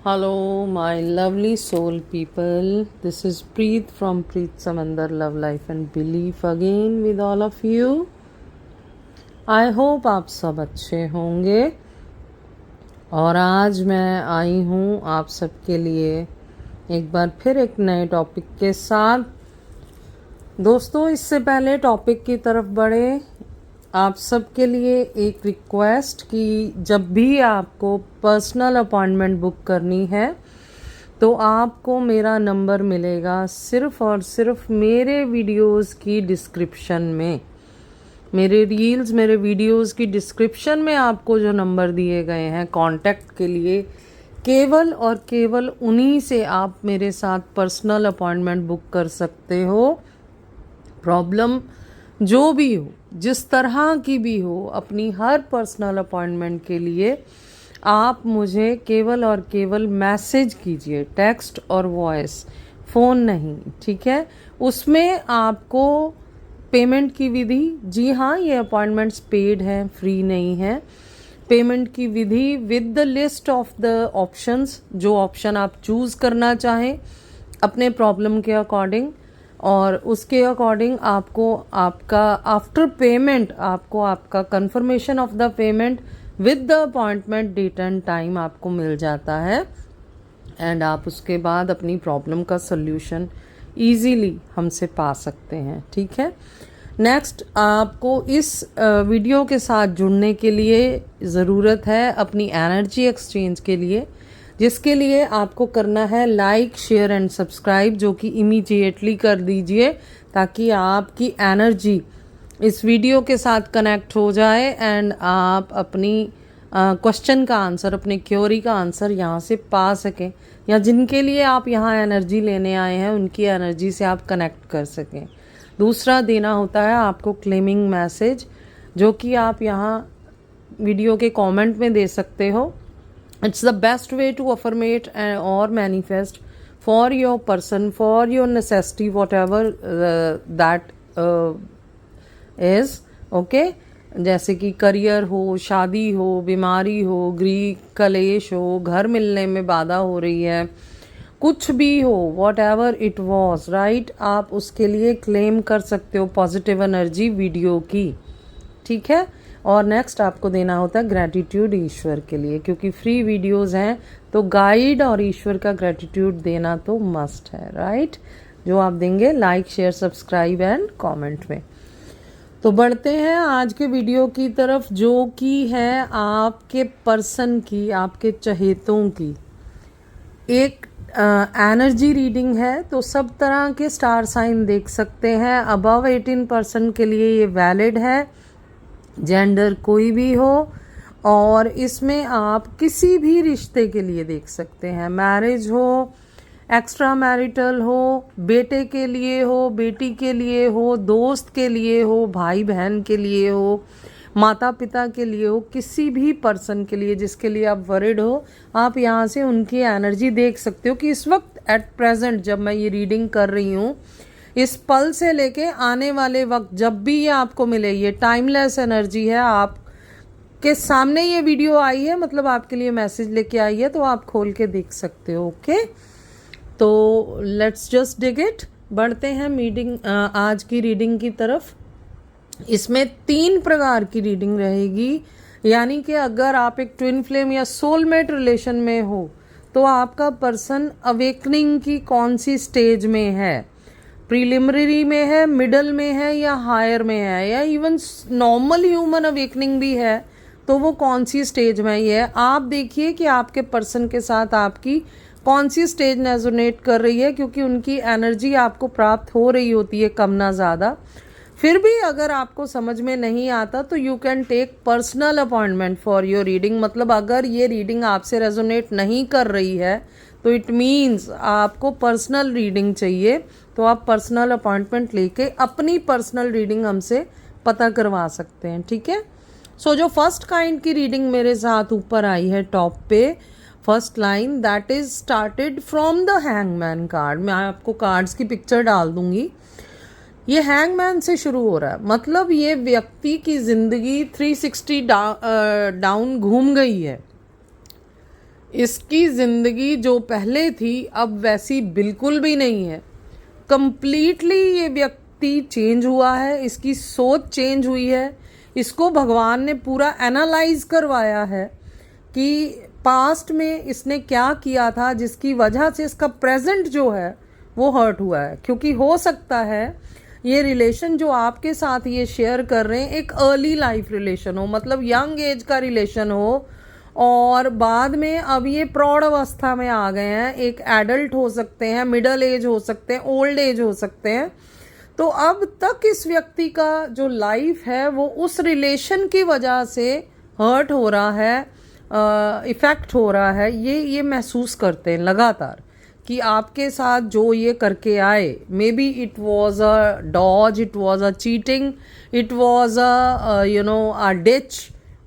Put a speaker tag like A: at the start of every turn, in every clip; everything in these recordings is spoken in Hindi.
A: Hello, my lovely soul people. This is Preet from Preet Samandar Love Life and Belief again with all of you. I hope आप सब अच्छे होंगे और आज मैं आई हूँ आप सबके लिए एक बार फिर एक नए टॉपिक के साथ। दोस्तों, इससे पहले टॉपिक की तरफ बढ़े, आप सबके लिए एक रिक्वेस्ट कि जब भी आपको पर्सनल अपॉइंटमेंट बुक करनी है तो आपको मेरा नंबर मिलेगा सिर्फ़ और सिर्फ मेरे वीडियोस की डिस्क्रिप्शन में। मेरे रील्स, मेरे वीडियोस की डिस्क्रिप्शन में आपको जो नंबर दिए गए हैं कांटेक्ट के लिए, केवल और केवल उन्हीं से आप मेरे साथ पर्सनल अपॉइंटमेंट बुक कर सकते हो। प्रॉब्लम जो भी हो, जिस तरह की भी हो, अपनी हर पर्सनल अपॉइंटमेंट के लिए आप मुझे केवल और केवल मैसेज कीजिए, टेक्स्ट और वॉइस, फ़ोन नहीं, ठीक है। उसमें आपको पेमेंट की विधि, जी हाँ, ये अपॉइंटमेंट्स पेड हैं, फ्री नहीं है। पेमेंट की विधि with the list of the options, जो ऑप्शन आप चूज़ करना चाहें अपने प्रॉब्लम के अकॉर्डिंग, और उसके अकॉर्डिंग आपको आपका आफ्टर पेमेंट आपको आपका confirmation of the payment with the appointment date and time आपको मिल जाता है एंड आप उसके बाद अपनी प्रॉब्लम का सल्यूशन इजीली हमसे पा सकते हैं, ठीक है। नेक्स्ट, आपको इस वीडियो के साथ जुड़ने के लिए ज़रूरत है अपनी एनर्जी एक्सचेंज के लिए, जिसके लिए आपको करना है लाइक, शेयर एंड सब्सक्राइब, जो कि इमीडिएटली कर दीजिए ताकि आपकी एनर्जी इस वीडियो के साथ कनेक्ट हो जाए एंड आप अपनी क्वेश्चन का आंसर, अपने क्योरी का आंसर यहाँ से पा सकें, या जिनके लिए आप यहाँ एनर्जी लेने आए हैं उनकी एनर्जी से आप कनेक्ट कर सकें। दूसरा देना होता है आपको क्लेमिंग मैसेज, जो कि आप यहाँ वीडियो के कमेंट में दे सकते हो। It's the best way to affirmate or manifest for your person, for your necessity, whatever that is, okay? जैसे कि करियर हो, शादी हो, बीमारी हो, गृह कलेश हो, घर मिलने में बाधा हो रही है, कुछ भी हो, whatever it was, right? आप उसके लिए क्लेम कर सकते हो पॉजिटिव एनर्जी वीडियो की, ठीक है। और नेक्स्ट आपको देना होता है ग्रैटिट्यूड ईश्वर के लिए, क्योंकि फ्री वीडियोस हैं तो गाइड और ईश्वर का ग्रैटिट्यूड देना तो मस्ट है, राइट? जो आप देंगे like, share, subscribe and comment में। तो बढ़ते हैं आज के वीडियो की तरफ, जो कि है आपके पर्सन की, आपके चहेतों की एक एनर्जी रीडिंग है। तो सब तरह के स्टार साइन देख सकते हैं। अबव 18% के लिए ये वैलिड है, जेंडर कोई भी हो, और इसमें आप किसी भी रिश्ते के लिए देख सकते हैं। मैरिज हो, एक्स्ट्रा मैरिटल हो, बेटे के लिए हो, बेटी के लिए हो, दोस्त के लिए हो, भाई बहन के लिए हो, माता पिता के लिए हो, किसी भी पर्सन के लिए जिसके लिए आप वरिड हो, आप यहाँ से उनकी एनर्जी देख सकते हो कि इस वक्त एट प्रेजेंट जब मैं ये रीडिंग कर रही हूँ, इस पल से लेके आने वाले वक्त जब भी ये आपको मिले, ये टाइमलेस एनर्जी है। आपके सामने ये वीडियो आई है, मतलब आपके लिए मैसेज लेके आई है, तो आप खोल के देख सकते हो, ओके। तो लेट्स जस्ट डिग इट। बढ़ते हैं आज की रीडिंग की तरफ। इसमें 3 प्रकार की रीडिंग रहेगी, यानी कि अगर आप एक ट्विन फ्लेम या सोलमेट रिलेशन में हो तो आपका पर्सन अवेकनिंग की कौन सी स्टेज में है, प्रीलिमिनरी में है, मिडल में है, या हायर में है, या इवन नॉर्मल ह्यूमन अवेकनिंग भी है, तो वो कौन सी स्टेज में ही है। आप देखिए कि आपके पर्सन के साथ आपकी कौन सी स्टेज रेजोनेट कर रही है, क्योंकि उनकी एनर्जी आपको प्राप्त हो रही होती है, कम ना ज़्यादा। फिर भी अगर आपको समझ में नहीं आता तो you can take personal appointment for your reading. मतलब अगर ये रीडिंग आपसे रेजोनेट नहीं कर रही है तो इट मीन्स आपको पर्सनल रीडिंग चाहिए, तो आप पर्सनल अपॉइंटमेंट लेके अपनी पर्सनल रीडिंग हमसे पता करवा सकते हैं, ठीक है। सो जो फर्स्ट काइंड की रीडिंग मेरे साथ ऊपर आई है टॉप पे, first line, that is started from the hangman card. मैं आपको कार्ड्स की पिक्चर डाल दूंगी। ये हैंगमैन से शुरू हो रहा है, मतलब ये व्यक्ति की जिंदगी 360 डाउन घूम गई है। इसकी जिंदगी जो पहले थी अब वैसी बिल्कुल भी नहीं है। कंप्लीटली ये व्यक्ति चेंज हुआ है, इसकी सोच चेंज हुई है। इसको भगवान ने पूरा एनालाइज करवाया है कि पास्ट में इसने क्या किया था जिसकी वजह से इसका प्रेजेंट जो है वो हर्ट हुआ है। क्योंकि हो सकता है ये रिलेशन जो आपके साथ ये शेयर कर रहे हैं एक अर्ली लाइफ रिलेशन हो, मतलब यंग एज का रिलेशन हो, और बाद में अब ये प्रौढ़ अवस्था में आ गए हैं। एक एडल्ट हो सकते हैं, मिडल एज हो सकते हैं, ओल्ड एज हो सकते हैं। तो अब तक इस व्यक्ति का जो लाइफ है वो उस रिलेशन की वजह से हर्ट हो रहा है, इफेक्ट हो रहा है। ये महसूस करते हैं लगातार कि आपके साथ जो ये करके आए, maybe it was a dodge, it was a cheating, it was a ditch.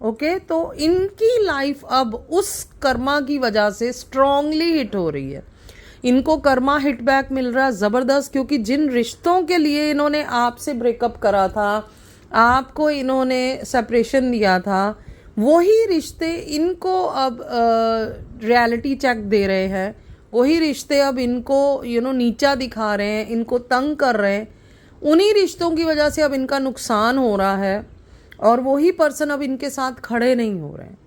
A: Okay, तो इनकी लाइफ अब उस कर्मा की वजह से स्ट्रांगली हिट हो रही है। इनको कर्मा हिट बैक मिल रहा है ज़बरदस्त, क्योंकि जिन रिश्तों के लिए इन्होंने आपसे ब्रेकअप करा था, आपको इन्होंने सेपरेशन दिया था, वही रिश्ते इनको अब रियलिटी चेक दे रहे हैं। वही रिश्ते अब इनको नीचा दिखा रहे हैं, इनको तंग कर रहे हैं। उन्हीं रिश्तों की वजह से अब इनका नुकसान हो रहा है और वही पर्सन अब इनके साथ खड़े नहीं हो रहे हैं।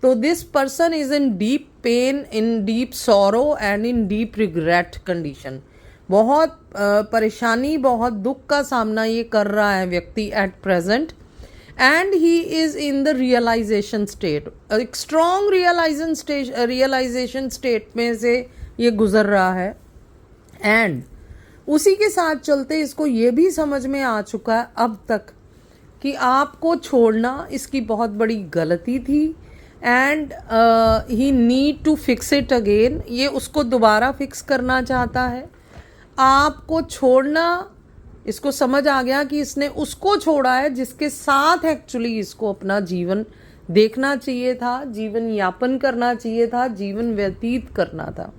A: तो this person is in deep pain, in deep sorrow and in deep regret condition. बहुत परेशानी, बहुत दुख का सामना ये कर रहा है व्यक्ति at present, and he is in the realisation state. एक स्ट्रॉन्ग रियलाइजेशन स्टेट में से ये गुजर रहा है। एंड उसी के साथ चलते इसको ये भी समझ में आ चुका है अब तक कि आपको छोड़ना इसकी बहुत बड़ी गलती थी, and he need to fix it again. ये उसको दोबारा फिक्स करना चाहता है। आपको छोड़ना, इसको समझ आ गया कि इसने उसको छोड़ा है जिसके साथ एक्चुअली इसको अपना जीवन देखना चाहिए था, जीवन यापन करना चाहिए था, जीवन व्यतीत करना था।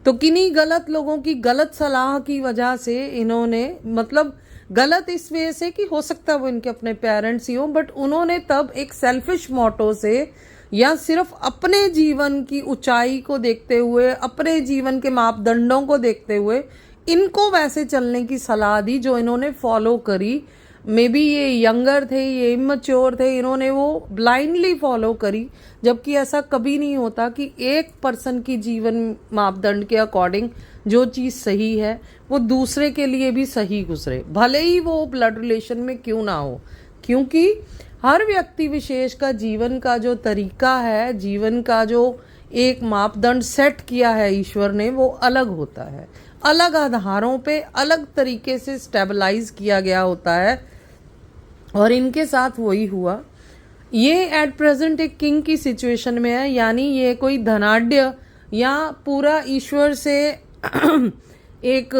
A: तो किन्हीं गलत लोगों की गलत सलाह की वजह से इन्होंने, मतलब गलत इस वजह से कि हो सकता है वो इनके अपने पेरेंट्स ही हो, बट उन्होंने तब एक सेल्फिश मोटो से या सिर्फ अपने जीवन की ऊंचाई को देखते हुए, अपने जीवन के मापदंडों को देखते हुए इनको वैसे चलने की सलाह दी जो इन्होंने फॉलो करी। मे बी ये यंगर थे, ये इमैच्योर थे, इन्होंने वो ब्लाइंडली फॉलो करी। जबकि ऐसा कभी नहीं होता कि एक पर्सन की जीवन मापदंड के अकॉर्डिंग जो चीज़ सही है वो दूसरे के लिए भी सही गुजरे, भले ही वो ब्लड रिलेशन में क्यों ना हो। क्योंकि हर व्यक्ति विशेष का जीवन का जो तरीका है, जीवन का जो एक मापदंड सेट किया है ईश्वर ने, वो अलग होता है, अलग आधारों पे अलग तरीके से स्टेबलाइज किया गया होता है। और इनके साथ वही हुआ। ये एट प्रेजेंट एक किंग की सिचुएशन में है, यानी ये कोई धनाढ्य या पूरा ईश्वर से एक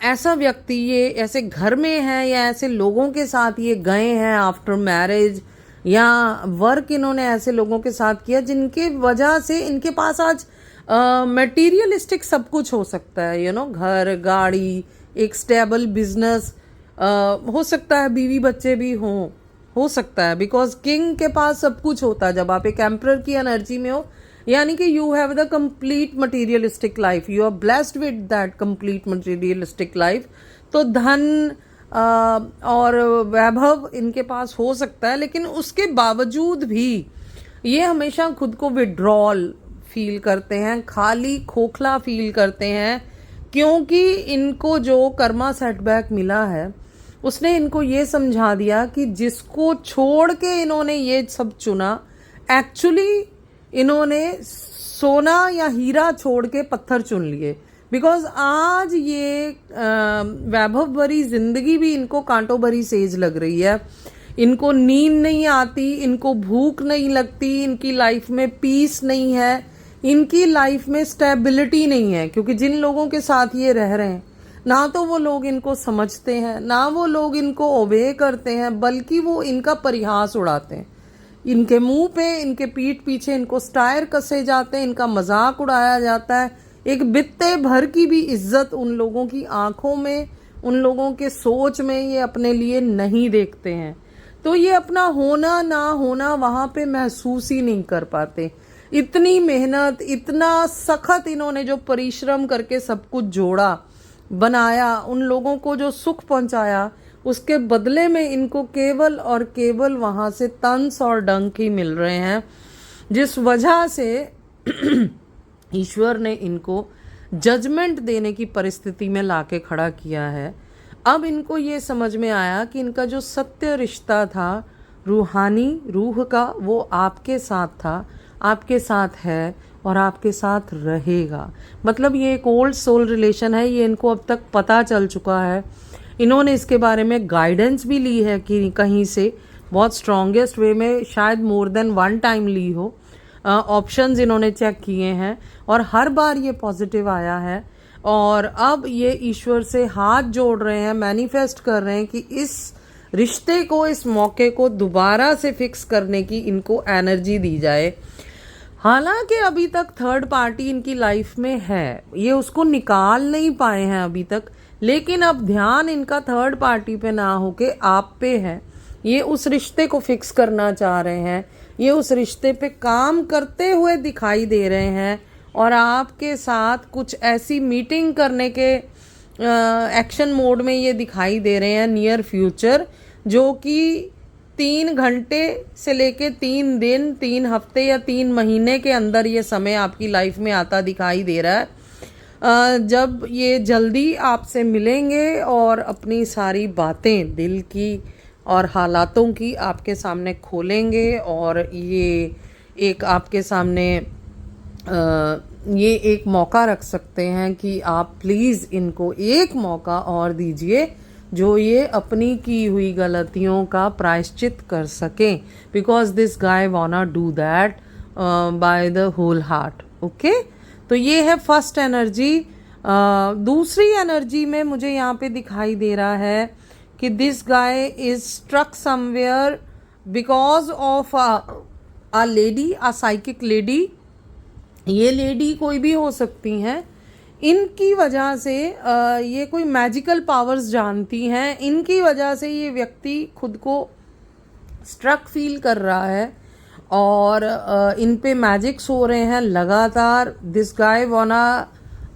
A: ऐसा व्यक्ति ये ऐसे घर में है या ऐसे लोगों के साथ ये गए हैं आफ्टर मैरिज, या वर्क इन्होंने ऐसे लोगों के साथ किया जिनके वजह से इनके पास आज मटेरियलिस्टिक सब कुछ हो सकता है, घर, गाड़ी, एक स्टेबल बिजनेस, हो सकता है बीवी बच्चे भी हों, हो सकता है, बिकॉज किंग के पास सब कुछ होता है जब आप एक एम्परर की एनर्जी में हो। यानी कि you have the complete materialistic life, you are blessed with that complete materialistic life. तो धन और वैभव इनके पास हो सकता है, लेकिन उसके बावजूद भी ये हमेशा खुद को विड्रॉल फील करते हैं, खाली खोखला फील करते हैं, क्योंकि इनको जो कर्मा सेटबैक मिला है उसने इनको ये समझा दिया कि जिसको छोड़ के इन्होंने ये सब चुना, एक्चुअली इन्होंने सोना या हीरा छोड़ के पत्थर चुन लिए। बिकॉज आज ये वैभव भरी जिंदगी भी इनको कांटों भरी सेज लग रही है। इनको नींद नहीं आती, इनको भूख नहीं लगती, इनकी लाइफ में पीस नहीं है, इनकी लाइफ में स्टेबिलिटी नहीं है। क्योंकि जिन लोगों के साथ ये रह रहे हैं, ना तो वो लोग इनको समझते हैं, ना वो लोग इनको ओबे करते हैं, बल्कि वो इनका परिहास उड़ाते हैं। इनके मुंह पे, इनके पीठ पीछे इनको स्टायर कसे जाते हैं, इनका मजाक उड़ाया जाता है। एक बित्ते भर की भी इज्जत उन लोगों की आंखों में, उन लोगों के सोच में ये अपने लिए नहीं देखते हैं। तो ये अपना होना ना होना वहाँ पे महसूस ही नहीं कर पाते। इतनी मेहनत, इतना सख्त इन्होंने जो परिश्रम करके सब कुछ जोड़ा, बनाया, उन लोगों को जो सुख पहुंचाया, उसके बदले में इनको केवल और केवल वहां से तंस और डंक ही मिल रहे हैं, जिस वजह से ईश्वर ने इनको जजमेंट देने की परिस्थिति में लाके खड़ा किया है। अब इनको ये समझ में आया कि इनका जो सत्य रिश्ता था रूहानी, रूह का, वो आपके साथ था, आपके साथ है और आपके साथ रहेगा। मतलब ये एक ओल्ड सोल रिलेशन है, ये इनको अब तक पता चल चुका है। इन्होंने इसके बारे में गाइडेंस भी ली है कि कहीं से, बहुत स्ट्रॉन्गेस्ट वे में, शायद मोर देन वन टाइम ली हो। ऑप्शंस इन्होंने चेक किए हैं और हर बार ये पॉजिटिव आया है। और अब ये ईश्वर से हाथ जोड़ रहे हैं, मैनिफेस्ट कर रहे हैं कि इस रिश्ते को, इस मौके को दोबारा से फिक्स करने की इनको एनर्जी दी जाए। हालांकि अभी तक थर्ड पार्टी इनकी लाइफ में है, ये उसको निकाल नहीं पाए हैं अभी तक, लेकिन अब ध्यान इनका थर्ड पार्टी पे ना होके आप पे है। ये उस रिश्ते को फिक्स करना चाह रहे हैं, ये उस रिश्ते पे काम करते हुए दिखाई दे रहे हैं और आपके साथ कुछ ऐसी मीटिंग करने के एक्शन मोड में ये दिखाई दे रहे हैं नियर फ्यूचर, जो कि 3 घंटे से लेके 3 दिन, 3 हफ्ते या 3 महीने के अंदर ये समय आपकी लाइफ में आता दिखाई दे रहा है, जब ये जल्दी आपसे मिलेंगे और अपनी सारी बातें दिल की और हालातों की आपके सामने खोलेंगे। और ये एक आपके सामने ये एक मौका रख सकते हैं कि आप प्लीज़ इनको एक मौका और दीजिए, जो ये अपनी की हुई गलतियों का प्रायश्चित कर सकें, because this guy wanna do that by the whole heart. Okay, तो ये है फर्स्ट एनर्जी। दूसरी एनर्जी में मुझे यहाँ पे दिखाई दे रहा है कि this guy is struck somewhere because of a lady, a psychic lady. ये लेडी कोई भी हो सकती हैं, इनकी वजह से ये कोई मैजिकल पावर्स जानती हैं, इनकी वजह से ये व्यक्ति खुद को स्ट्रक फील कर रहा है और इन पे मैजिक्स हो रहे हैं लगातार। दिस गाय वाना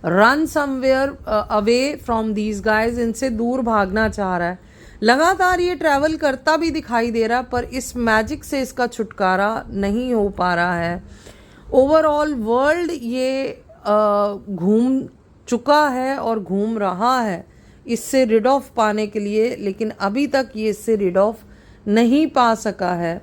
A: run somewhere away from these guys, इनसे दूर भागना चाह रहा है। लगातार ये ट्रैवल करता भी दिखाई दे रहा, पर इस मैजिक से इसका छुटकारा नहीं हो पा रहा है। ओवरऑल वर्ल्ड ये घूम चुका है और घूम रहा है इससे रिड ऑफ पाने के लिए, लेकिन अभी तक ये इससे रिड ऑफ नहीं पा सका है,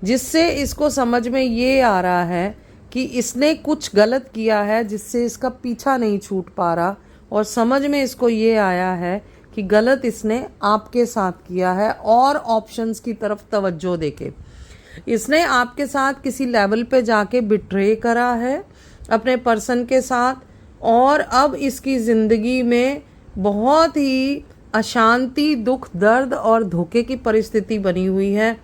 A: जिससे इसको समझ में ये आ रहा है कि इसने कुछ गलत किया है जिससे इसका पीछा नहीं छूट पा रहा। और समझ में इसको ये आया है कि गलत इसने आपके साथ किया है और ऑप्शंस की तरफ तवज्जो देके इसने आपके साथ किसी लेवल पे जाके बिट्रे करा है अपने पर्सन के साथ, और अब इसकी ज़िंदगी में बहुत ही अशांति, दुख, दर्द और धोखे की परिस्थिति बनी हुई है,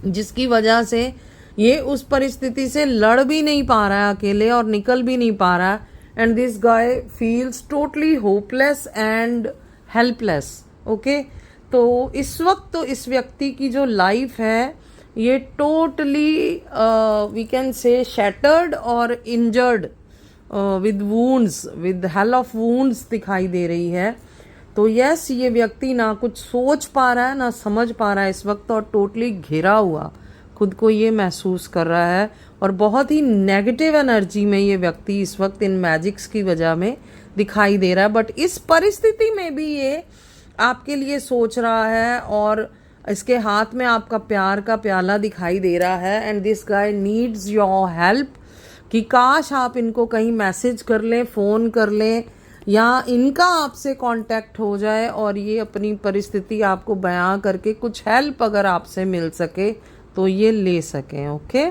A: जिसकी वजह से ये उस परिस्थिति से लड़ भी नहीं पा रहा है अकेले और निकल भी नहीं पा रहा है। And this guy feels totally hopeless and helpless. Okay, तो इस वक्त तो इस व्यक्ति की जो लाइफ है ये totally we can say shattered और injured with wounds, with hell of wounds दिखाई दे रही है। तो यस, ये व्यक्ति ना कुछ सोच पा रहा है ना समझ पा रहा है इस वक्त, और टोटली घिरा हुआ खुद को ये महसूस कर रहा है और बहुत ही नेगेटिव एनर्जी में ये व्यक्ति इस वक्त इन मैजिक्स की वजह में दिखाई दे रहा है। बट इस परिस्थिति में भी ये आपके लिए सोच रहा है और इसके हाथ में आपका प्यार का प्याला दिखाई दे रहा है। And this guy needs your help, कि काश आप इनको कहीं मैसेज कर लें, फ़ोन कर लें, या इनका आपसे कांटेक्ट हो जाए और ये अपनी परिस्थिति आपको बयां करके कुछ हेल्प अगर आपसे मिल सके तो ये ले सकें। ओके,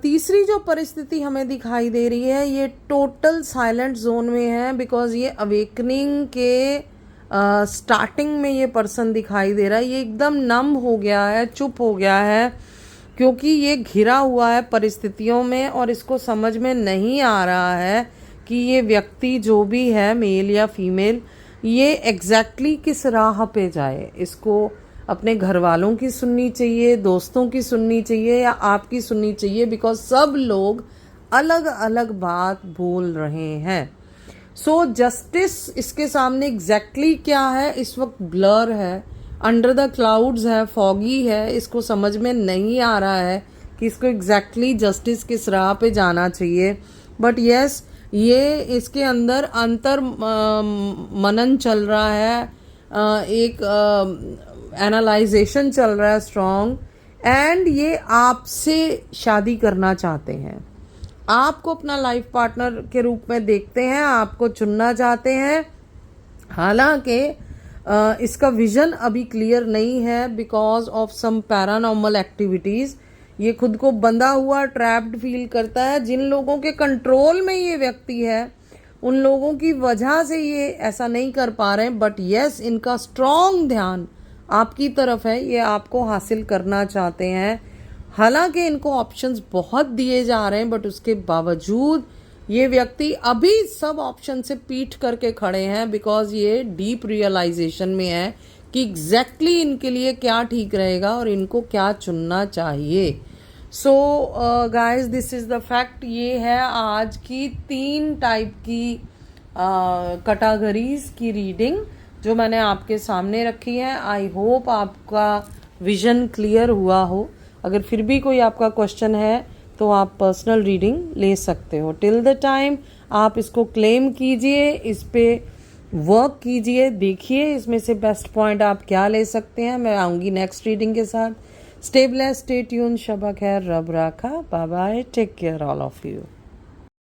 A: तीसरी जो परिस्थिति हमें दिखाई दे रही है ये टोटल साइलेंट जोन में है, बिकॉज ये अवेकनिंग के स्टार्टिंग में ये पर्सन दिखाई दे रहा है। ये एकदम नम हो गया है, चुप हो गया है, क्योंकि ये घिरा हुआ है परिस्थितियों में और इसको समझ में नहीं आ रहा है कि ये व्यक्ति जो भी है, मेल या फीमेल, ये एग्जैक्टली किस राह पे जाए। इसको अपने घर वालों की सुननी चाहिए, दोस्तों की सुननी चाहिए या आपकी सुननी चाहिए, बिकॉज सब लोग अलग अलग बात बोल रहे हैं. सो जस्टिस इसके सामने एग्जैक्टली क्या है इस वक्त ब्लर है, अंडर द क्लाउड्स है, फॉगी है, इसको समझ में नहीं आ रहा है कि इसको एग्जैक्टली जस्टिस किस राह पे जाना चाहिए. बट यस, ये इसके अंदर अंतर मनन चल रहा है, एक एनालाइजेशन चल रहा है स्ट्रॉन्ग, एंड ये आपसे शादी करना चाहते हैं, आपको अपना लाइफ पार्टनर के रूप में देखते हैं, आपको चुनना चाहते हैं. हालांकि इसका विजन अभी क्लियर नहीं है because of some paranormal activities. ये खुद को बंधा हुआ ट्रैप्ड फील करता है. जिन लोगों के कंट्रोल में ये व्यक्ति है उन लोगों की वजह से ये ऐसा नहीं कर पा रहे हैं. बट यस, इनका स्ट्रॉन्ग ध्यान आपकी तरफ है, ये आपको हासिल करना चाहते हैं. हालांकि इनको ऑप्शंस बहुत दिए जा रहे हैं, बट उसके बावजूद ये व्यक्ति अभी सब ऑप्शन से पीठ करके खड़े हैं, बिकॉज ये डीप रियलाइजेशन में है कि एग्जैक्टली इनके लिए क्या ठीक रहेगा और इनको क्या चुनना चाहिए. So guys, this is the fact. ये है आज की 3 टाइप की कैटेगरीज की रीडिंग जो मैंने आपके सामने रखी है. आई होप आपका विजन क्लियर हुआ हो. अगर फिर भी कोई आपका क्वेश्चन है तो आप पर्सनल रीडिंग ले सकते हो. टिल द टाइम आप इसको क्लेम कीजिए, इस पे वर्क कीजिए, देखिए इसमें से बेस्ट पॉइंट आप क्या ले सकते हैं. मैं आऊँगी नेक्स्ट रीडिंग के साथ. स्टे ब्लेस्ड, स्टे ट्यून, शबा खैर, रब राखा, bye bye, take care all of you.